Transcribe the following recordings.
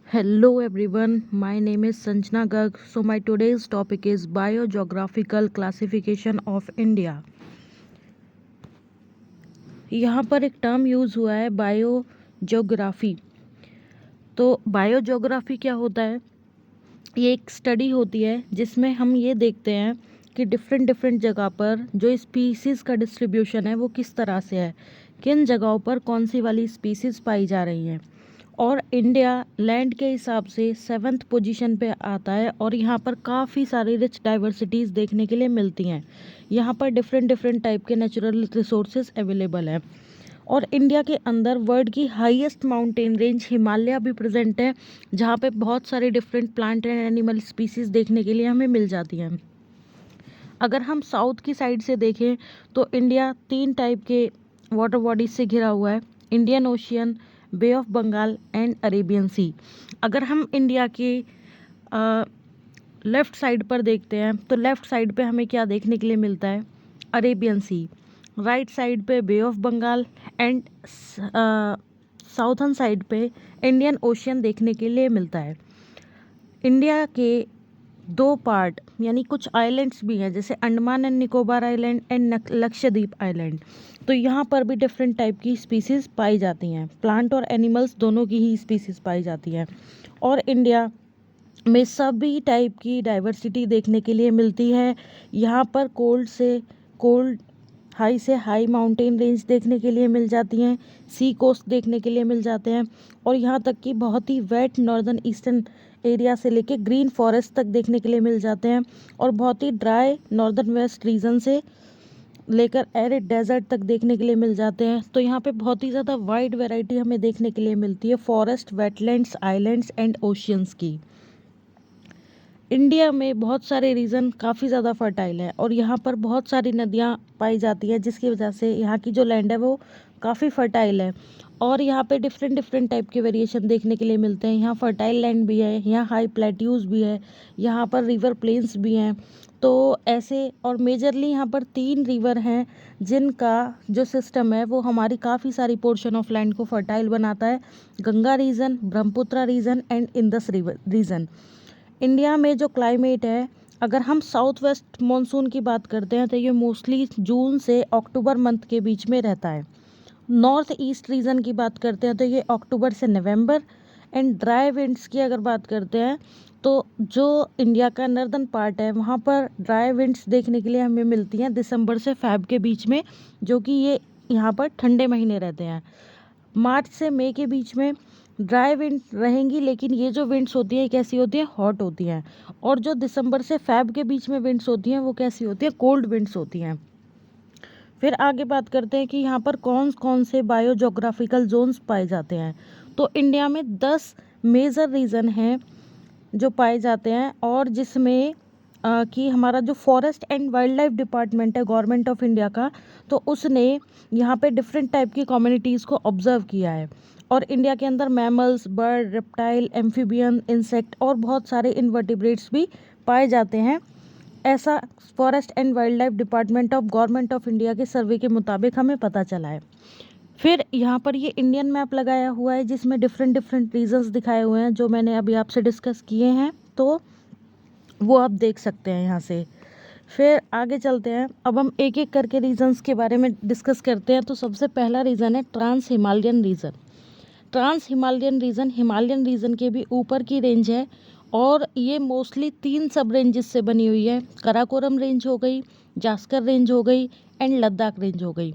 Hello everyone, my name is Sanjana Garg. So my today's topic is biogeographical classification of India. यहाँ पर एक term use हुआ है biogeography. तो biogeography क्या होता है? ये एक स्टडी होती है जिसमें हम ये देखते हैं कि डिफरेंट डिफरेंट जगह पर जो स्पीसीज़ का डिस्ट्रीब्यूशन है वो किस तरह से है, किन जगहों पर कौन सी वाली स्पीसीज़ पाई जा रही हैं। और इंडिया लैंड के हिसाब से 7th पोजीशन पे आता है और यहाँ पर काफ़ी सारी रिच डाइवर्सिटीज़ देखने के लिए मिलती हैं। यहाँ पर डिफरेंट डिफरेंट टाइप के नेचुरल रिसोर्सेज अवेलेबल हैं और इंडिया के अंदर वर्ल्ड की हाईएस्ट माउंटेन रेंज हिमालय भी प्रेजेंट है, जहाँ पे बहुत सारे different plant and animal species देखने के लिए हमें मिल जाती हैं। अगर हम साउथ की साइड से देखें तो इंडिया 3 टाइप के वाटर बॉडीज से घिरा हुआ है, Indian ocean, bay of Bengal and Arabian sea. अगर हम इंडिया के लेफ़्ट साइड पर देखते हैं तो लेफ़्ट साइड पे हमें क्या देखने के लिए मिलता है? अरेबियन सी। राइट साइड पे bay of Bengal and southern side पे इंडियन ओशियन देखने के लिए मिलता है। इंडिया के 2 पार्ट यानी कुछ आइलैंड्स भी हैं, जैसे Andaman and Nicobar island and Lakshadweep island. तो यहाँ पर भी डिफरेंट टाइप की स्पीसीज़ पाई जाती हैं, प्लांट और एनिमल्स दोनों की ही स्पीसीज़ पाई जाती हैं। और इंडिया में सभी टाइप की डाइवर्सिटी देखने के लिए मिलती है। यहाँ पर कोल्ड हाई से हाई माउंटेन रेंज देखने के लिए मिल जाती हैं, सी कोस्ट देखने के लिए मिल जाते हैं और यहाँ तक कि बहुत ही वेट नॉर्दर्न ईस्टर्न एरिया से लेके ग्रीन फॉरेस्ट तक देखने के लिए मिल जाते हैं और बहुत ही ड्राई नॉर्दर्न वेस्ट रीजन से लेकर एरिड डेजर्ट तक देखने के लिए मिल जाते हैं। तो यहाँ पे बहुत ही ज़्यादा वाइड वैरायटी हमें देखने के लिए मिलती है forest, wetlands, islands and oceans की। इंडिया में बहुत सारे रीजन काफ़ी ज़्यादा फर्टाइल है और यहाँ पर बहुत सारी नदियाँ पाई जाती हैं, जिसकी वजह से यहाँ की जो लैंड है वो काफ़ी फर्टाइल है और यहाँ पे डिफरेंट डिफरेंट टाइप के वेरिएशन देखने के लिए मिलते हैं। यहाँ फर्टाइल लैंड भी है, यहाँ हाई प्लेट्यूज भी है, यहाँ पर रिवर प्लेन्स भी हैं। तो ऐसे और मेजरली यहाँ पर 3 रिवर हैं जिनका जो सिस्टम है वो हमारी काफ़ी सारी पोर्शन ऑफ लैंड को फर्टाइल बनाता है। Ganga region, Brahmaputra region and Indus river region. India में जो क्लाइमेट है, अगर हम साउथ वेस्ट मानसून की बात करते हैं तो ये मोस्टली जून से अक्टूबर मंथ के बीच में रहता है। नॉर्थ ईस्ट रीजन की बात करते हैं तो ये अक्टूबर से नवंबर। एंड ड्राई विंड्स की अगर बात करते हैं तो जो इंडिया का नॉर्दर्न पार्ट है वहाँ पर ड्राई विंड्स देखने के लिए हमें मिलती हैं दिसंबर से फ़ेब के बीच में, जो कि ये यहाँ पर ठंडे महीने रहते हैं। मार्च से मई के बीच में ड्राई विंड रहेंगी, लेकिन ये जो विंड्स होती है कैसी होती है? हॉट होती हैं। और जो दिसंबर से फ़ेब के बीच में विंड्स होती हैं वो कैसी होती है? कोल्ड विंड्स होती हैं। फिर आगे बात करते हैं कि यहाँ पर कौन कौन से बायोजोग्राफिकल जोन्स पाए जाते हैं। तो इंडिया में 10 मेजर रीजन हैं जो पाए जाते हैं और जिसमें कि हमारा जो forest and wild life department है गवर्नमेंट ऑफ इंडिया का, तो उसने यहाँ पे डिफरेंट टाइप की कम्युनिटीज़ को ऑब्जर्व किया है। और इंडिया के अंदर mammals, bird, reptile, amphibian, insect और बहुत सारे इनवर्टिब्रेट्स भी पाए जाते हैं। ऐसा forest and wild life department of government of India के सर्वे के मुताबिक हमें पता चला है। फिर यहाँ पर ये इंडियन मैप लगाया हुआ है जिसमें डिफरेंट डिफरेंट रीजन्स दिखाए हुए हैं जो मैंने अभी आपसे डिस्कस किए हैं, तो वो आप देख सकते हैं यहाँ से। फिर आगे चलते हैं, अब हम एक एक करके रीजन्स के बारे में डिस्कस करते हैं। तो सबसे पहला रीज़न है trans Himalayan region. Trans Himalayan region के भी ऊपर की रेंज है और ये मोस्टली 3 सब रेंजेस से बनी हुई है। कराकोरम रेंज हो गई, जास्कर रेंज हो गई एंड लद्दाख रेंज हो गई।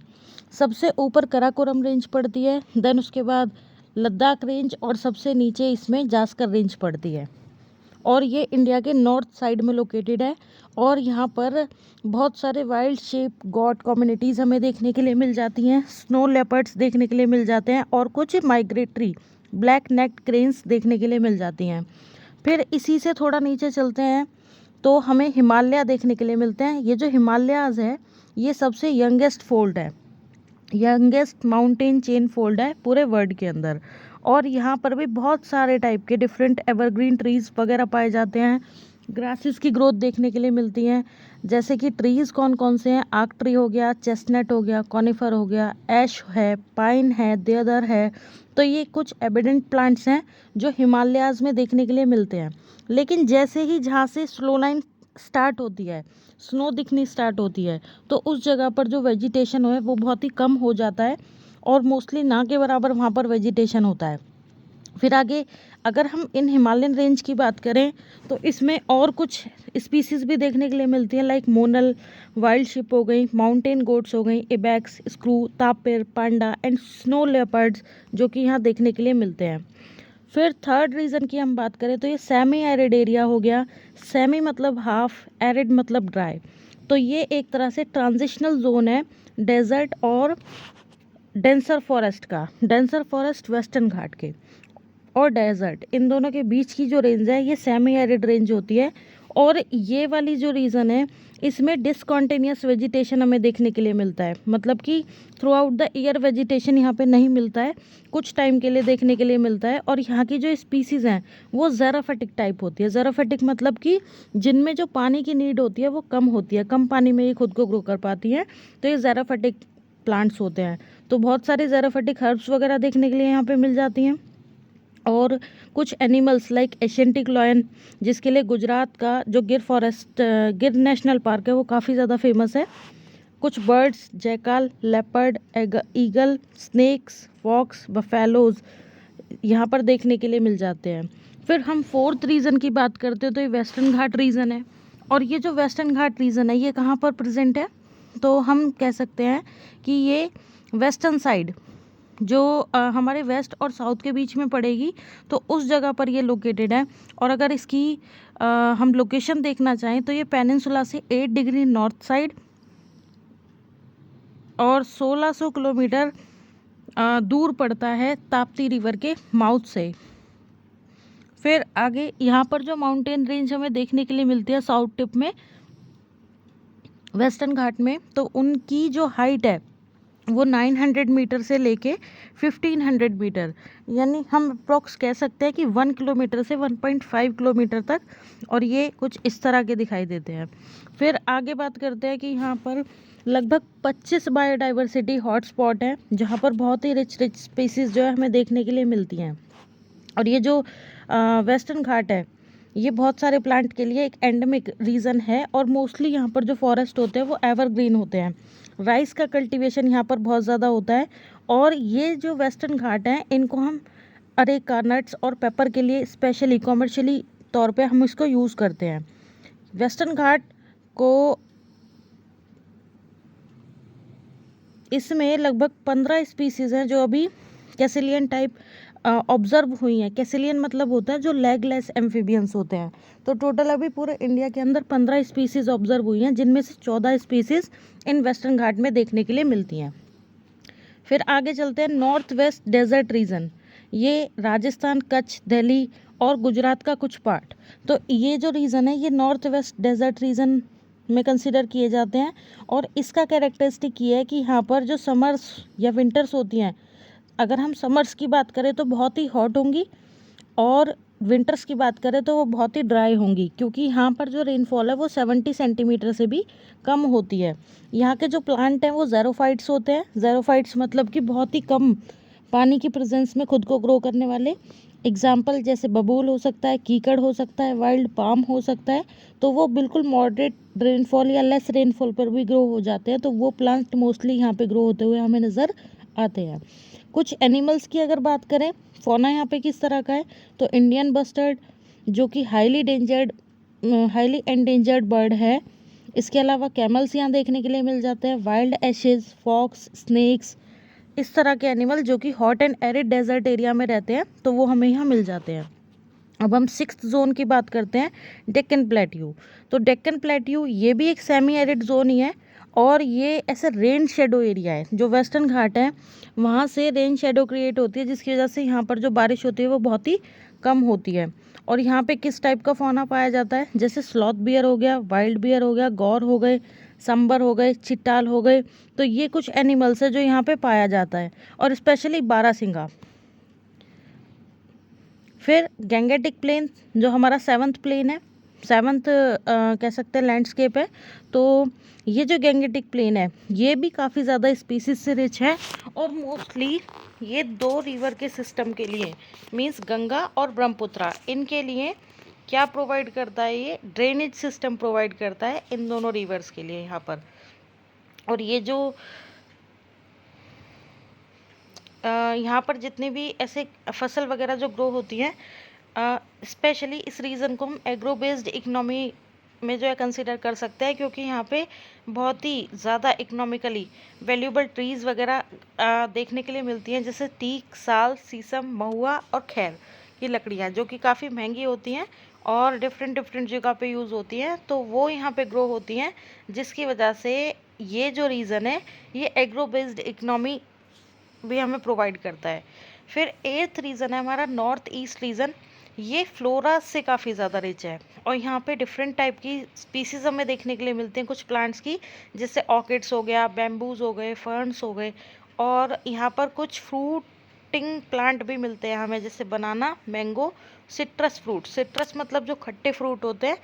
सबसे ऊपर कराकोरम रेंज पड़ती है, देन उसके बाद लद्दाख रेंज और सबसे नीचे इसमें जास्कर रेंज पड़ती है। और ये इंडिया के नॉर्थ साइड में लोकेटेड है और यहाँ पर बहुत सारे वाइल्ड शेप गॉट कम्युनिटीज़ हमें देखने के लिए मिल जाती हैं। स्नो लेपर्ड्स देखने के लिए मिल जाते हैं और कुछ माइग्रेटरी ब्लैक नेक्ड क्रेन्स देखने के लिए मिल जाती हैं। फिर इसी से थोड़ा नीचे चलते हैं तो हमें हिमालय देखने के लिए मिलते हैं। ये जो हिमालयाज़ है ये सबसे यंगेस्ट फोल्ड है, यंगेस्ट माउंटेन चेन फोल्ड है पूरे वर्ल्ड के अंदर। और यहाँ पर भी बहुत सारे टाइप के डिफरेंट एवरग्रीन ट्रीज़ वगैरह पाए जाते हैं। ग्रासेस की ग्रोथ देखने के लिए मिलती हैं, जैसे कि ट्रीज़ कौन कौन से हैं? आक ट्री हो गया, चेस्टनट हो गया, कॉनिफर हो गया, ऐश है, पाइन है, देवदार है, तो ये कुछ एविडेंट प्लांट्स हैं जो हिमालयाज में देखने के लिए मिलते हैं। लेकिन जैसे ही जहाँ से स्लो लाइन स्टार्ट होती है, स्नो दिखनी स्टार्ट होती है, तो उस जगह पर जो वेजिटेशन है वो बहुत ही कम हो जाता है और मोस्टली ना के बराबर वहाँ पर वेजिटेशन होता है। फिर आगे अगर हम इन हिमालयन रेंज की बात करें तो इसमें और कुछ स्पीसीज़ भी देखने के लिए मिलती हैं, लाइक मोनल, वाइल्ड शिप हो गई, माउंटेन गोट्स हो गई, ibex, screw, Tapir, Panda and snow leopards, जो कि यहाँ देखने के लिए मिलते हैं। फिर थर्ड रीज़न की हम बात करें तो ये सेमी एरिड एरिया हो गया। सेमी मतलब हाफ, एरिड मतलब ड्राई। तो ये एक तरह से ट्रांजिशनल जोन है डेजर्ट और डेंसर फॉरेस्ट का। डेंसर फॉरेस्ट वेस्टर्न घाट के और डेजर्ट, इन दोनों के बीच की जो रेंज है ये सेमी एरिड रेंज होती है। और ये वाली जो रीजन है इसमें डिसकॉन्टिन्यूस वेजिटेशन हमें देखने के लिए मिलता है, मतलब कि through out the year vegetation यहाँ पे नहीं मिलता है, कुछ टाइम के लिए देखने के लिए मिलता है। और यहाँ की जो स्पीसीज़ हैं वो ज़ेरोफिटिक टाइप होती है। ज़ेरोफिटिक मतलब कि जिनमें जो पानी की नीड होती है वो कम होती है, कम पानी में ये खुद को ग्रो कर पाती हैं, तो ये ज़ेरोफिटिक प्लांट्स होते हैं। तो बहुत सारे ज़ेरोफिटिक हर्ब्स वगैरह देखने के लिए यहाँ पे मिल जाती हैं। और कुछ एनिमल्स लाइक एशियंटिक लॉयन, जिसके लिए गुजरात का जो गिर नेशनल पार्क है वो काफ़ी ज़्यादा फेमस है। कुछ birds, jackal, leopard, eagle, snakes, fox, buffaloes यहाँ पर देखने के लिए मिल जाते हैं। फिर हम फोर्थ रीजन की बात करते हैं तो ये वेस्टर्न घाट रीजन है। और ये जो वेस्टर्न घाट रीजन है ये कहाँ पर प्रेजेंट है, तो हम कह सकते हैं कि ये वेस्टर्न साइड जो हमारे वेस्ट और साउथ के बीच में पड़ेगी, तो उस जगह पर ये लोकेटेड है। और अगर इसकी हम लोकेशन देखना चाहें तो ये पेनिनसुला से 8 डिग्री नॉर्थ साइड और 1600 किलोमीटर दूर पड़ता है ताप्ती रिवर के माउथ से। फिर आगे यहाँ पर जो माउंटेन रेंज हमें देखने के लिए मिलती है साउथ टिप में वेस्टर्न घाट में, तो उनकी जो हाइट है वो 900 मीटर से लेके 1500 मीटर, यानी हम अप्रॉक्स कह सकते हैं कि 1 किलोमीटर से 1.5 किलोमीटर तक, और ये कुछ इस तरह के दिखाई देते हैं। फिर आगे बात करते हैं कि यहाँ पर लगभग 25 बायोडाइवर्सिटी हॉटस्पॉट है जहाँ पर बहुत ही रिच स्पीसीज़ जो है हमें देखने के लिए मिलती हैं। और ये जो वेस्टर्न घाट है ये बहुत सारे प्लांट के लिए एक एंडेमिक रीजन है, और मोस्टली यहाँ पर जो फॉरेस्ट होते हैं वो एवरग्रीन होते हैं। राइस का कल्टीवेशन यहाँ पर बहुत ज़्यादा होता है। और ये जो वेस्टर्न घाट हैं इनको हम अरेका, नट्स और पेपर के लिए स्पेशली कॉमर्शियली तौर पे हम इसको यूज़ करते हैं। वेस्टर्न घाट को इसमें लगभग 15 स्पीसीज़ हैं जो अभी कैसिलियन टाइप ऑब्जर्व हुई हैं। कैसिलियन मतलब होता है जो लेगलेस एम्फीबियंस होते हैं। तो टोटल अभी पूरे इंडिया के अंदर 15 स्पीसीज़ ऑब्जर्व हुई हैं, जिनमें से 14 स्पीसीज़ इन वेस्टर्न घाट में देखने के लिए मिलती हैं। फिर आगे चलते हैं नॉर्थ वेस्ट डेजर्ट रीजन। ये राजस्थान, कच्छ, दिल्ली और गुजरात का कुछ पार्ट। तो ये जो रीजन है ये नॉर्थ वेस्ट डेजर्ट रीजन में कंसिडर किए जाते हैं। और इसका कैरेक्टरिस्टिक ये है कि यहाँ पर जो समर्स या विंटर्स होती हैं, अगर हम समर्स की बात करें तो बहुत ही हॉट होंगी, और विंटर्स की बात करें तो वो बहुत ही ड्राई होंगी, क्योंकि यहाँ पर जो रेनफॉल है वो 70 सेंटीमीटर से भी कम होती है। यहाँ के जो प्लांट हैं वो ज़ेरोफाइट्स होते हैं। ज़ेरोफाइट्स मतलब कि बहुत ही कम पानी की प्रेजेंस में खुद को ग्रो करने वाले। एग्जाम्पल जैसे बबूल हो सकता है, कीकड़ हो सकता है, वाइल्ड पाम हो सकता है। तो वो बिल्कुल मॉडरेट रेनफॉल या लेस रेनफॉल पर भी ग्रो हो जाते हैं। तो वो प्लांट मोस्टली यहाँ पे ग्रो होते हुए हमें नज़र आते हैं। कुछ एनिमल्स की अगर बात करें, फौना यहाँ पे किस तरह का है, तो इंडियन बस्टर्ड जो कि हाईली एंडेंजर्ड बर्ड है। इसके अलावा कैमल्स यहाँ देखने के लिए मिल जाते हैं, वाइल्ड एशेज, फॉक्स, स्नेक्स, इस तरह के एनिमल जो कि hot and arid desert area में रहते हैं, तो वो हमें यहाँ मिल जाते हैं। अब हम 6th जोन की बात करते हैं, डेक्कन प्लेट्यू। तो डेक्कन प्लेट्यू ये भी एक सेमी एरिड जोन ही है, और ये ऐसा रेन शेडो एरिया है। जो वेस्टर्न घाट है वहाँ से रेन शेडो क्रिएट होती है, जिसकी वजह से यहाँ पर जो बारिश होती है वो बहुत ही कम होती है। और यहाँ पे किस टाइप का फौना पाया जाता है, जैसे स्लॉथ बियर हो गया, वाइल्ड बियर हो गया, गौर हो गए, सांबर हो गए, चिट्टाल हो गए। तो ये कुछ एनिमल्स है जो यहाँ पे पाया जाता है, और स्पेशली बारहसिंगा। फिर गैंगेटिक प्लेन जो हमारा 7th प्लेन है, 7th कह सकते हैं लैंडस्केप है। तो ये जो गैंगेटिक प्लेन है ये भी काफ़ी ज़्यादा स्पीसीज से रिच है, और मोस्टली ये 2 रिवर के सिस्टम के लिए मीन्स गंगा और ब्रह्मपुत्रा, इनके लिए क्या प्रोवाइड करता है, ये ड्रेनेज सिस्टम प्रोवाइड करता है इन दोनों रिवर्स के लिए यहाँ पर। और ये जो यहाँ पर जितनी भी ऐसे फसल वगैरह जो ग्रो होती हैं, स्पेशली इस रीज़न को हम एग्रो बेस्ड इकोनॉमी में जो है कंसिडर कर सकते हैं, क्योंकि यहाँ पे बहुत ही ज़्यादा इकोनॉमिकली वैल्यूएबल ट्रीज़ वगैरह देखने के लिए मिलती हैं, जैसे टीक, साल, शीशम, महुआ और खैर की लकड़ियाँ, जो कि काफ़ी महंगी होती हैं और डिफरेंट डिफरेंट जगह पे यूज़ होती हैं, तो वो यहाँ पे ग्रो होती हैं, जिसकी वजह से ये जो रीज़न है ये एग्रो बेस्ड इकोनॉमी भी हमें प्रोवाइड करता है। फिर 8th रीज़न है हमारा नॉर्थ ईस्ट रीज़न। ये फ्लोरा से काफ़ी ज़्यादा रिच है और यहाँ पे डिफरेंट टाइप की स्पीसीज हमें देखने के लिए मिलते हैं कुछ प्लांट्स की, जैसे ऑर्किड्स हो गया, बैम्बूज हो गए, फर्न्स हो गए, और यहाँ पर कुछ फ्रूटिंग प्लांट भी मिलते हैं हमें, जैसे बनाना, मैंगो, सिट्रस फ्रूट, सिट्रस मतलब जो खट्टे फ्रूट होते हैं,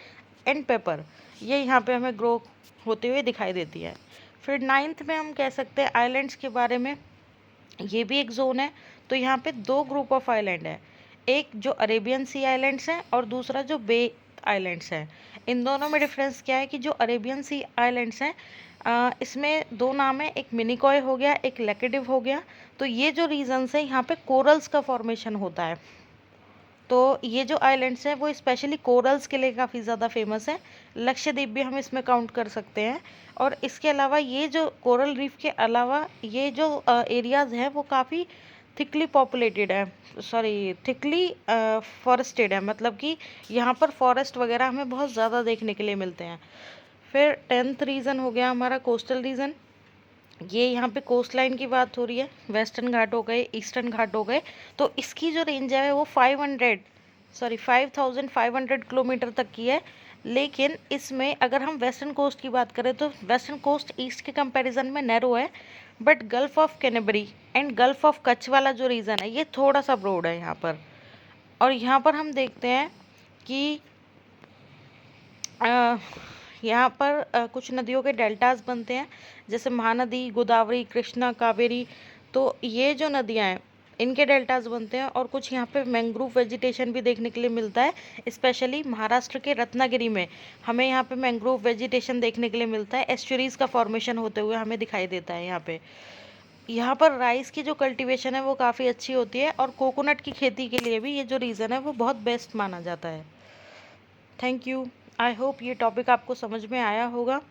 एंड पेपर, ये यहाँ पे हमें ग्रो होते हुए दिखाई देती है। फिर 9th में हम कह सकते हैं आइलैंड्स के बारे में। ये भी एक जोन है, तो यहाँ पे 2 ग्रुप ऑफ आइलैंड है, एक जो अरेबियन सी आइलैंड्स हैं और दूसरा जो बे आइलैंड्स हैं। इन दोनों में डिफरेंस क्या है कि जो अरेबियन सी आइलैंड्स हैं, इसमें 2 नाम है, एक मिनिकॉय हो गया, एक लेकेडिव हो गया। तो ये जो रीजन्स है यहाँ पे कोरल्स का फॉर्मेशन होता है, तो ये जो आइलैंड्स हैं वो स्पेशली कोरल्स के लिए काफ़ी ज़्यादा फेमस है। लक्षद्वीप भी हम इसमें काउंट कर सकते हैं। और इसके अलावा ये जो कोरल रीफ के अलावा ये जो एरियाज़ हैं वो काफ़ी थिकली पॉपुलेटेड है, सॉरी थिकली फॉरेस्टेड है, मतलब कि यहाँ पर फॉरेस्ट वगैरह हमें बहुत ज़्यादा देखने के लिए मिलते हैं। फिर 10th रीज़न हो गया हमारा कोस्टल रीज़न। ये यहाँ पे कोस्ट लाइन की बात हो रही है, वेस्टर्न घाट हो गए, ईस्टर्न घाट हो गए, तो इसकी जो रेंज है वो 5500 किलोमीटर तक की है। लेकिन इसमें अगर हम वेस्टर्न कोस्ट की बात करें तो वेस्टर्न कोस्ट ईस्ट के कंपैरिजन में नैरो है, बट गल्फ ऑफ कैनबरी एंड गल्फ ऑफ कच्छ वाला जो रीजन है ये थोड़ा सा ब्रॉड है यहाँ पर। और यहाँ पर हम देखते हैं कि यहाँ पर कुछ नदियों के डेल्टास बनते हैं, जैसे महानदी, गोदावरी, कृष्णा, कावेरी, तो ये जो नदियाँ हैं इनके डेल्टास बनते हैं। और कुछ यहाँ पे मैंग्रोव वेजिटेशन भी देखने के लिए मिलता है, स्पेशली महाराष्ट्र के रत्नागिरी में हमें यहाँ पे मैंग्रोव वेजिटेशन देखने के लिए मिलता है, एस्चुरीज का फॉर्मेशन होते हुए हमें दिखाई देता है यहाँ पे। यहाँ पर राइस की जो कल्टीवेशन है वो काफ़ी अच्छी होती है, और कोकोनट की खेती के लिए भी ये जो रीज़न है वो बहुत बेस्ट माना जाता है। Thank you. आई होप ये टॉपिक आपको समझ में आया होगा।